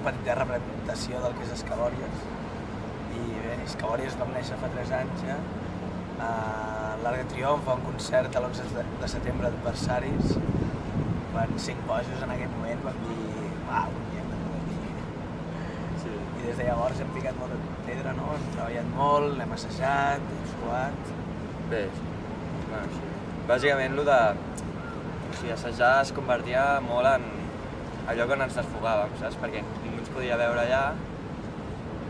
petita representació del que és Escabòries. I bé, Escabòries vam néixer fa 3 anys ja. L'Arc de Triomf va un concert l'11 de setembre d'adversaris. Van 5 bojos en aquell moment, vam dir, uau, hem de poder dir. I des de llavors hem picat molta pedra, no? Hem treballat molt, l'hem assajat, hem suat. Bé, bueno, sí. Bàsicament, assajar es convertia molt en allò on ens desfogàvem, saps? Perquè ningú ens podia veure allà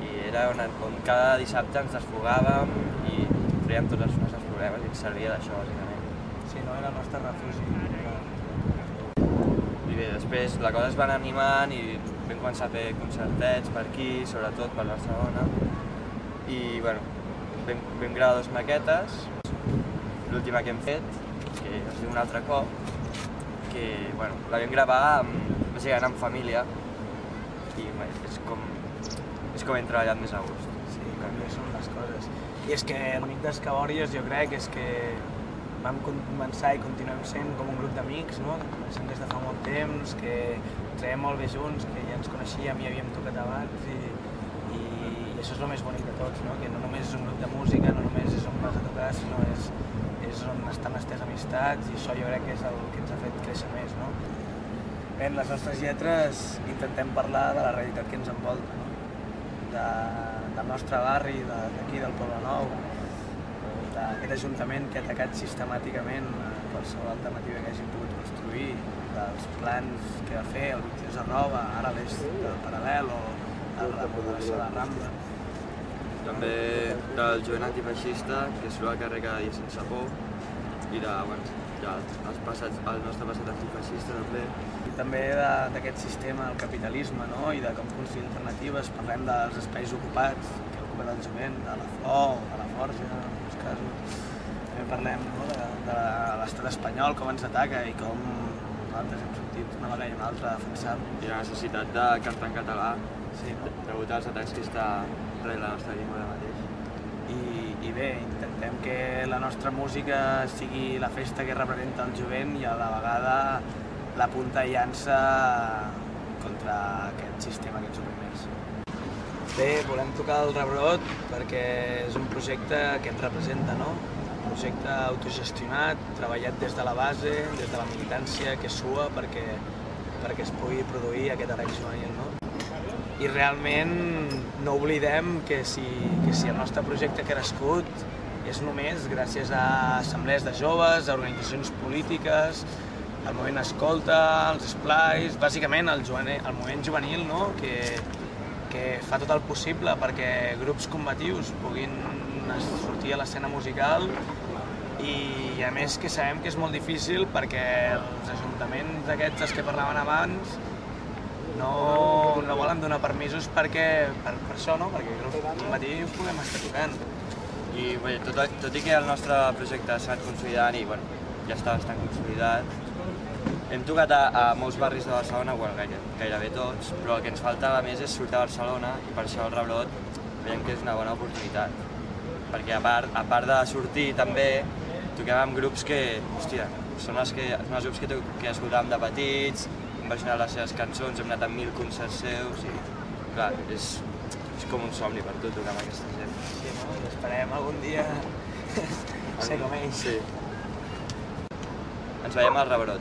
i era on cada dissabte ens desfogàvem i trèiem tots els nostres problemes i ens servia d'això, bàsicament. Sí, no era el nostre refugi. I bé, després la cosa es va anar animant i vam començar a fer concertets per aquí, sobretot per Barcelona. I, bueno, vam gravar 2 maquetes. L'última que hem fet, que es diu Un altre cop, que, bueno, la vam gravar bàsicament en família i és com hem treballat més a gust. Sí, com bé són les coses. I és que l'únic d'Escabòries jo crec és que vam començar i continuem sent com un grup d'amics, no? Que coneixem des de fa molt temps, que treiem molt bé junts, que ja ens coneixíem i havíem tocat abans i això és el més bonic de tots, no? Que no només és un grup de música, no només és on vas a tocar, sinó és on estan les teves amistats i això jo crec que és el que ens ha fet créixer més, no? Bé, en les nostres lletres intentem parlar de la realitat que ens envolta, no? Del nostre barri, d'aquí, del Poble Nou, d'aquest ajuntament que ha atacat sistemàticament qualsevol alternativa que hagin pogut construir, dels plans que va fer el 22 de Roba, ara l'eix del Paral·lel o la remodelació de la Rambla. També del jovent antifeixista, que surt al carrer cada dia sense por, i el nostre passat antifeixista també. I també d'aquest sistema, el capitalisme, no? I de com construir alternatives. Parlem dels espais ocupats que ha ocupat el jovent, de la Flor, de la Forja, en alguns casos. També parlem, no? de l'estat espanyol, com ens ataca i com nosaltres hem sortit una vegada i una altra a defensar. I la necessitat de cantar en català, sí, no? degut als atacs que està rebent la nostra llengua ara mateix. I bé, intentem que la nostra música sigui la festa que representa el jovent i a la vegada la punta de llança contra aquest sistema que ens oprimeix. Bé, volem tocar el Rebrot perquè és un projecte que ens representa, no? Un projecte autogestionat, treballat des de la base, des de la militància, que sua perquè es pugui produir aquest Arc juvenil, no? I realment no oblidem que si el nostre projecte ha crescut és només gràcies a assemblees de joves, a organitzacions polítiques, al moviment Escolta, als esplais, bàsicament el moviment juvenil, no? que fa tot el possible perquè grups combatius puguin sortir a l'escena musical i a més que sabem que és molt difícil perquè els ajuntaments aquests dels que parlaven abans no volen donar permisos per això, no? Perquè grups combatius puguem estar tocant. I bé, tot i que el nostre projecte s'ha anat consolidant i bueno, ja està bastant consolidat, hem tocat a molts barris de Barcelona, bueno, gairebé tots, però el que ens falta a més és sortir a Barcelona i per això el Rebrot veiem que és una bona oportunitat. Perquè a part de sortir també toquem amb grups que, hòstia, són els grups que escoltàvem de petits, hem versionat les seves cançons, hem anat a 1000 concerts seus i, clar, és com un somni per tu tocar amb aquesta gent. Sí, no? I esperem algun dia ser com ells. Sí. Ens veiem al Rebrot.